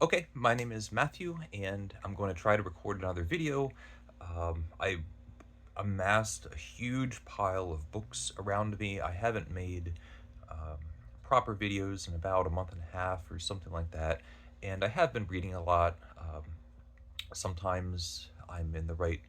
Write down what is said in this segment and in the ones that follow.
Okay, my name is Matthew, and I'm going to try to record another video. I amassed a huge pile of books around me. I haven't made um, proper videos in about a month and a half or something like that, and I have been reading a lot. Sometimes I'm in the right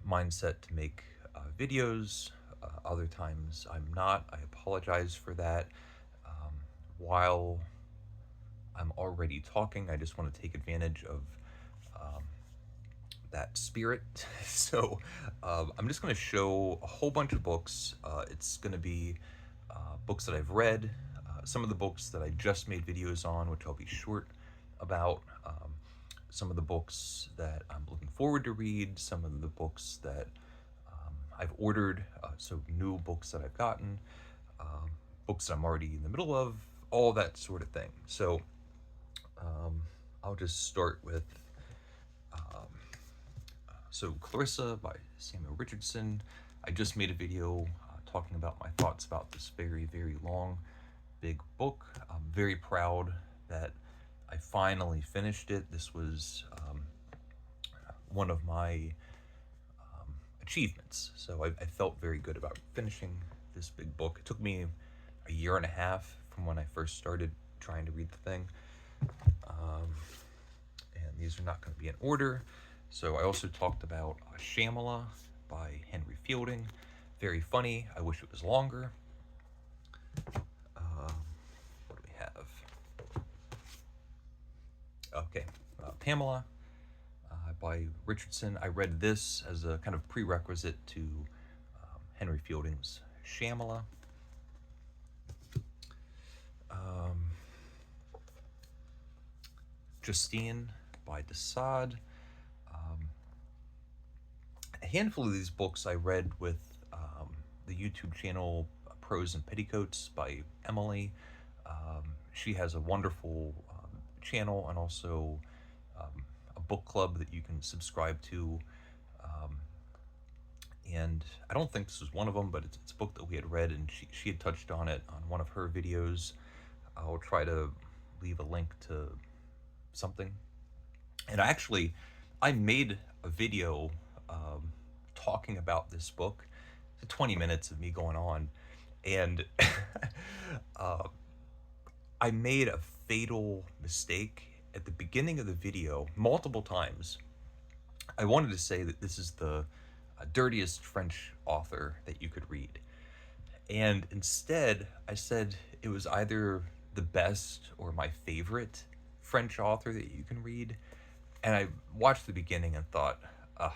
mindset to make videos, other times I'm not. I apologize for that. While I'm already talking, I just want to take advantage of um, that spirit. So I'm just going to show a whole bunch of books. It's going to be books that I've read, some of the books that I just made videos on, which I'll be short about, some of the books that I'm looking forward to read, some of the books that I've ordered, so new books that I've gotten, um, books that I'm already in the middle of, all that sort of thing. So um, I'll just start with Clarissa by Samuel Richardson. I just made a video talking about my thoughts about this very, very long, big book. I'm very proud that I finally finished it. This was one of my achievements. So I felt very good about finishing this big book. It took me a year and a half from when I first started trying to read the thing. And these are not going to be in order. So I also talked about Shyamala by Henry Fielding. Very funny. I wish it was longer. What do we have? Okay, Pamela by Richardson. I read this as a kind of prerequisite to Henry Fielding's Shyamala. Justine by Desaad. A handful of these books I read with the YouTube channel Prose and Petticoats by Emily. She has a wonderful channel and also a book club that you can subscribe to. And I don't think this was one of them, but it's a book that we had read, and she had touched on it on one of her videos. I'll try to leave a link to something. And I made a video talking about this book. It's 20 minutes of me going on, and uh, I made a fatal mistake at the beginning of the video multiple times. I wanted to say that this is the dirtiest French author that you could read. And instead, I said it was either the best or my favorite French author that you can read. And I watched the beginning and thought, I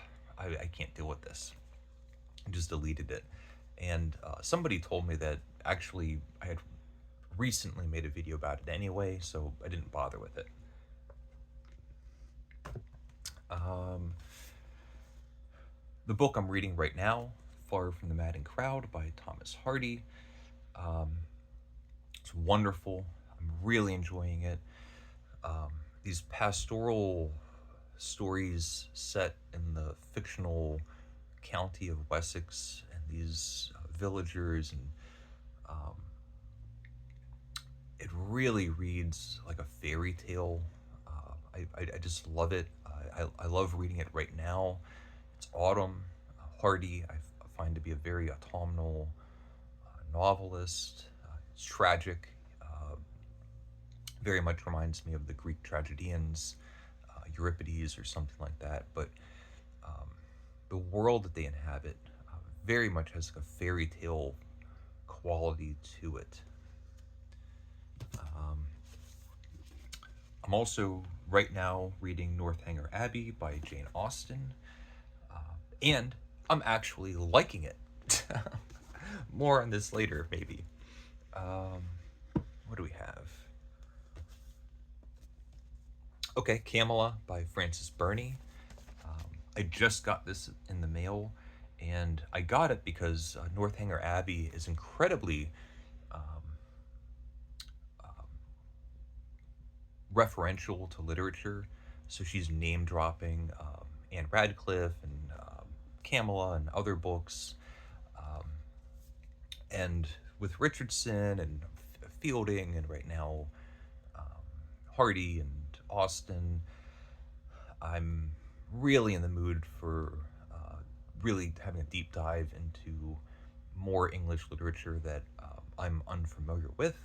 can't deal with this. I just deleted it. And somebody told me that actually I had recently made a video about it anyway, so I didn't bother with it. The book I'm reading right now, Far from the Madding Crowd by Thomas Hardy. It's wonderful. I'm really enjoying it. These pastoral stories set in the fictional county of Wessex, and these villagers, and it really reads like a fairy tale. I just love it. I love reading it right now. It's autumn. Hardy, I find to be a very autumnal novelist. It's tragic. Very much reminds me of the Greek tragedians, Euripides or something like that. But the world that they inhabit very much has like a fairy tale quality to it. I'm also right now reading Northanger Abbey by Jane Austen, and I'm actually liking it. More on this later, maybe. What do we have? Okay, Camilla by Frances Burney. I just got this in the mail, and I got it because Northanger Abbey is incredibly referential to literature. So she's name dropping Anne Radcliffe and Camilla and other books. And with Richardson and Fielding, and right now Hardy and Austen. I'm really in the mood for really having a deep dive into more English literature that I'm unfamiliar with.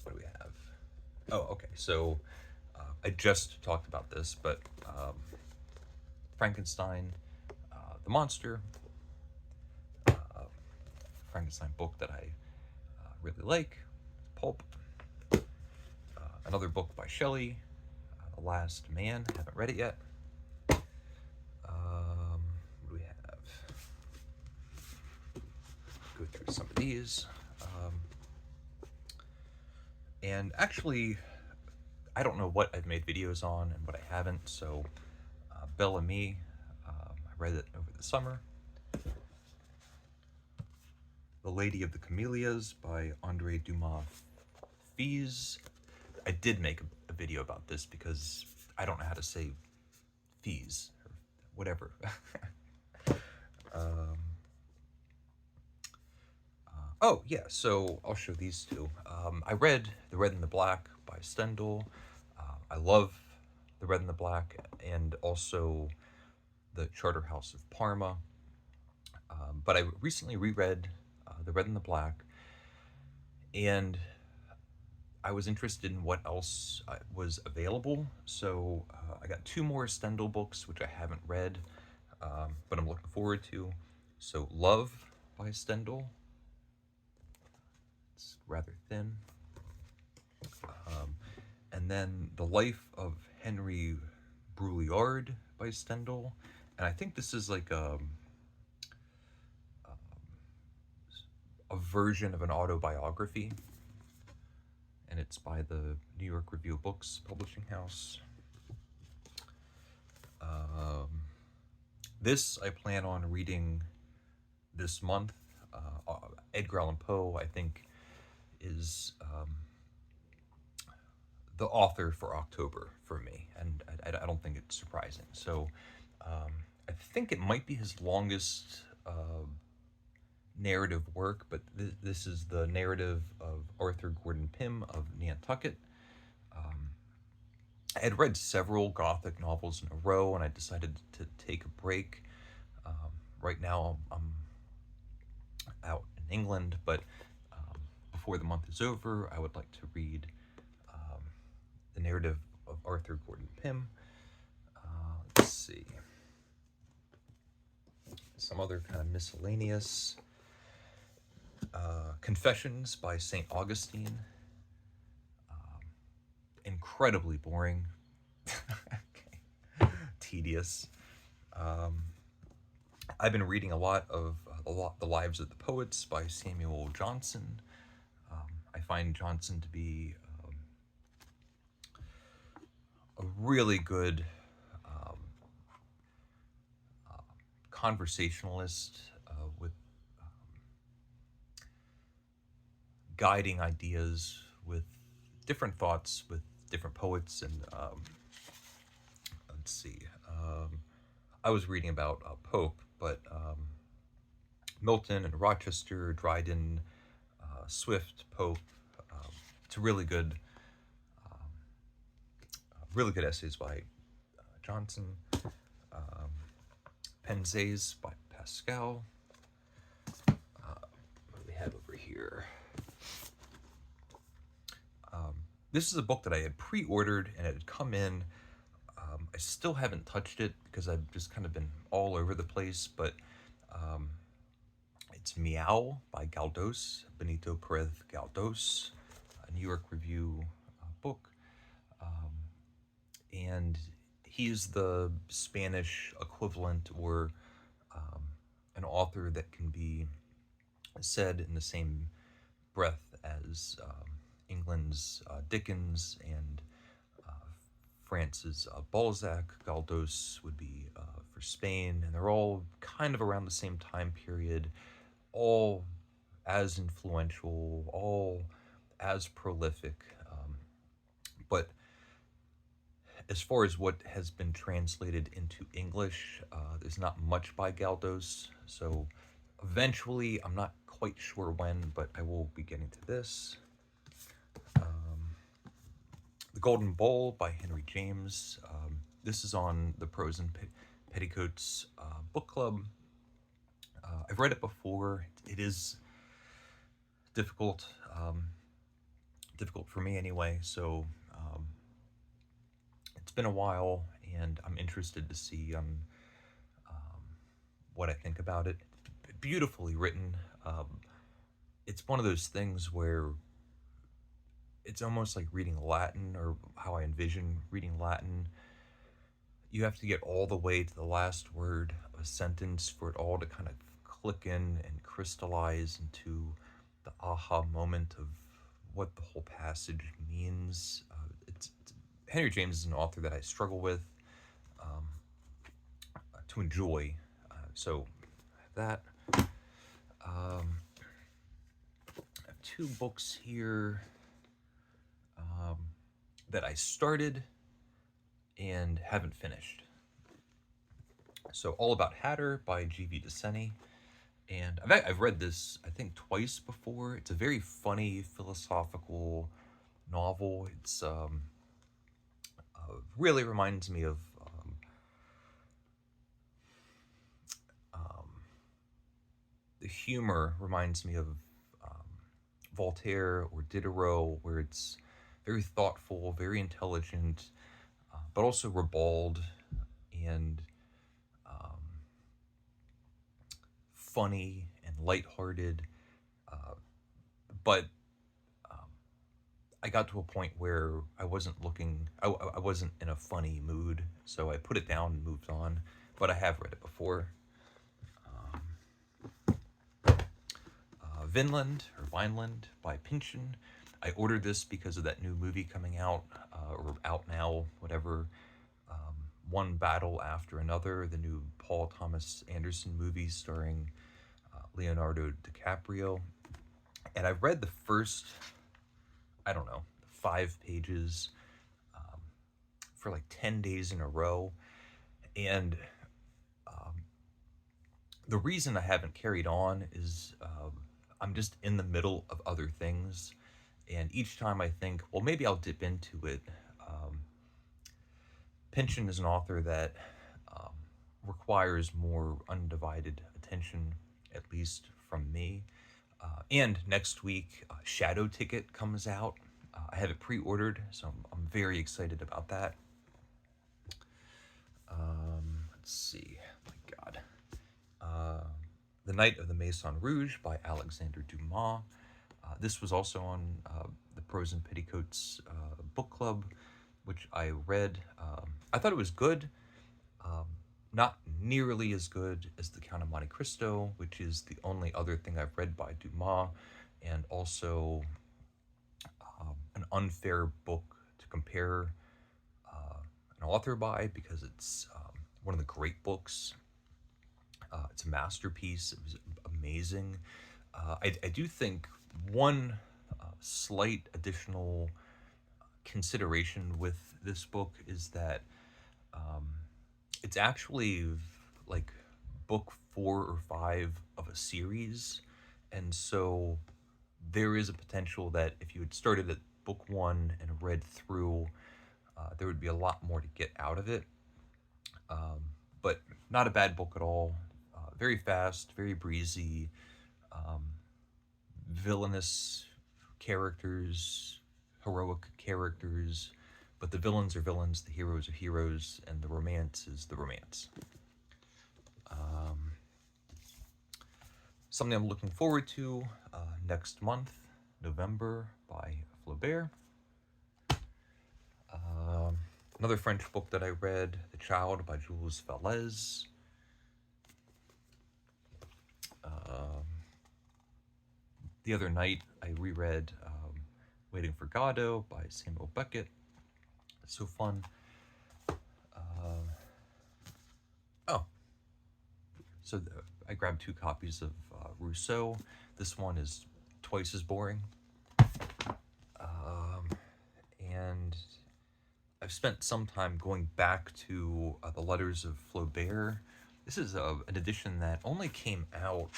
What do we have? Oh, okay. So I just talked about this, but Frankenstein, the monster, Frankenstein book that I really like, pulp. Another book by Shelley, The Last Man. Haven't read it yet. What do we have? Go through some of these. And actually, I don't know what I've made videos on and what I haven't. So, Belle and Me, I read it over the summer. The Lady of the Camellias by Andre Dumas Fees. I did make a video about this because I don't know how to say fees or whatever. Oh, yeah, so I'll show these two. I read The Red and the Black by Stendhal. I love The Red and the Black, and also The Charterhouse of Parma. But I recently reread The Red and the Black, and I was interested in what else was available. So I got two more Stendhal books, which I haven't read, but I'm looking forward to. So Love by Stendhal. It's rather thin. And then The Life of Henry Brulliard by Stendhal. And I think this is like a version of an autobiography. And it's by the New York Review of Books publishing house. This I plan on reading this month. Edgar Allan Poe, I think, is the author for October for me, and I don't think it's surprising. So I think it might be his longest narrative work, but this is the narrative of Arthur Gordon Pym of Nantucket. I had read several Gothic novels in a row, and I decided to take a break. Right now, I'm out in England, but before the month is over, I would like to read the narrative of Arthur Gordon Pym. Let's see. Some other kind of miscellaneous. Confessions by St. Augustine. Incredibly boring. Okay. Tedious. I've been reading a lot of The Lives of the Poets by Samuel Johnson. I find Johnson to be a really good conversationalist with guiding ideas with different thoughts with different poets. And let's see, I was reading about Pope, but Milton and Rochester, Dryden, Swift, Pope. It's really good essays by Johnson. Pensees by Pascal. What do we have over here? This is a book that I had pre-ordered and it had come in. I still haven't touched it because I've just kind of been all over the place, but it's Meow by Galdós, Benito Pérez Galdós, a New York Review book. And he's the Spanish equivalent, or an author that can be said in the same breath as England's Dickens and France's Balzac. Galdós would be for Spain, and they're all kind of around the same time period, all as influential, all as prolific, but as far as what has been translated into English, there's not much by Galdós, so eventually, I'm not quite sure when, but I will be getting to this. Golden Bowl by Henry James. This is on the Prose and Petticoats book club. I've read it before. It is difficult, difficult for me anyway, so it's been a while, and I'm interested to see what I think about it. Beautifully written. It's one of those things where it's almost like reading Latin, or how I envision reading Latin. You have to get all the way to the last word of a sentence for it all to kind of click in and crystallize into the aha moment of what the whole passage means. Henry James is an author that I struggle with to enjoy. So that. I have two books here that I started and haven't finished. So All About Hatter by G.V. DeSeny. And I've read this, I think, twice before. It's a very funny, philosophical novel. It's really reminds me of the humor reminds me of Voltaire or Diderot, where it's very thoughtful, very intelligent, but also ribald and funny and lighthearted. But I got to a point where I wasn't in a funny mood, so I put it down and moved on. But I have read it before. Vinland, or Vineland, by Pynchon. I ordered this because of that new movie coming out, or out now, whatever. One Battle After Another, the new Paul Thomas Anderson movie starring Leonardo DiCaprio. And I read the first, 5 pages for like 10 days in a row. And the reason I haven't carried on is I'm just in the middle of other things. And each time I think, well, maybe I'll dip into it. Pynchon is an author that requires more undivided attention, at least from me. And next week, Shadow Ticket comes out. I have it pre-ordered, so I'm very excited about that. Let's see. My God. The Night of the Maison Rouge by Alexander Dumas. This was also on the Prose and Petticoats book club, which I read. I thought it was good. Not nearly as good as The Count of Monte Cristo, which is the only other thing I've read by Dumas, and also an unfair book to compare an author by, because it's one of the great books. It's a masterpiece. It was amazing. I do think one slight additional consideration with this book is that it's actually like book 4 or 5 of a series, and so there is a potential that if you had started at book 1 and read through, there would be a lot more to get out of it. But not a bad book at all. Very fast, very breezy, villainous characters, heroic characters, but the villains are villains, the heroes are heroes, and the romance is the romance. Something I'm looking forward to next month, November, by Flaubert. Another French book that I read, The Child by Jules Vallès. The other night, I reread Waiting for Godot by Samuel Beckett. It's so fun. I grabbed 2 copies of Rousseau. This one is twice as boring. And I've spent some time going back to the letters of Flaubert. This is an edition that only came out,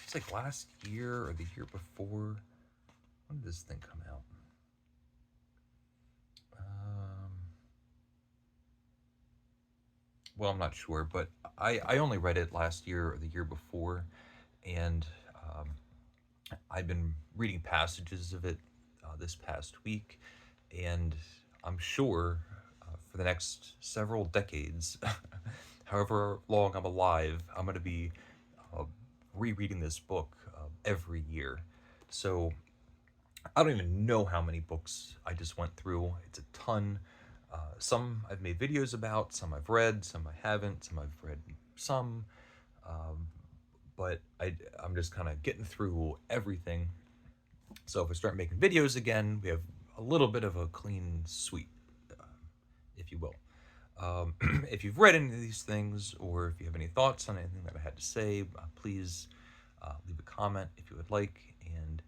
it's like last year or the year before. When did this thing come out? well, I'm not sure, but I only read it last year or the year before, and um, I've been reading passages of it this past week, and I'm sure for the next several decades, however long I'm alive, I'm going to be uh, rereading this book every year. So I don't even know how many books I just went through. It's a ton. Some I've made videos about, some I've read, some I haven't, some I've read some. Um, but I'm just kind of getting through everything. So if I start making videos again, we have a little bit of a clean sweep, uh, if you will. Um, if you've read any of these things, or if you have any thoughts on anything that I had to say, please leave a comment if you would like. And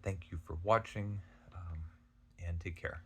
thank you for watching, and take care.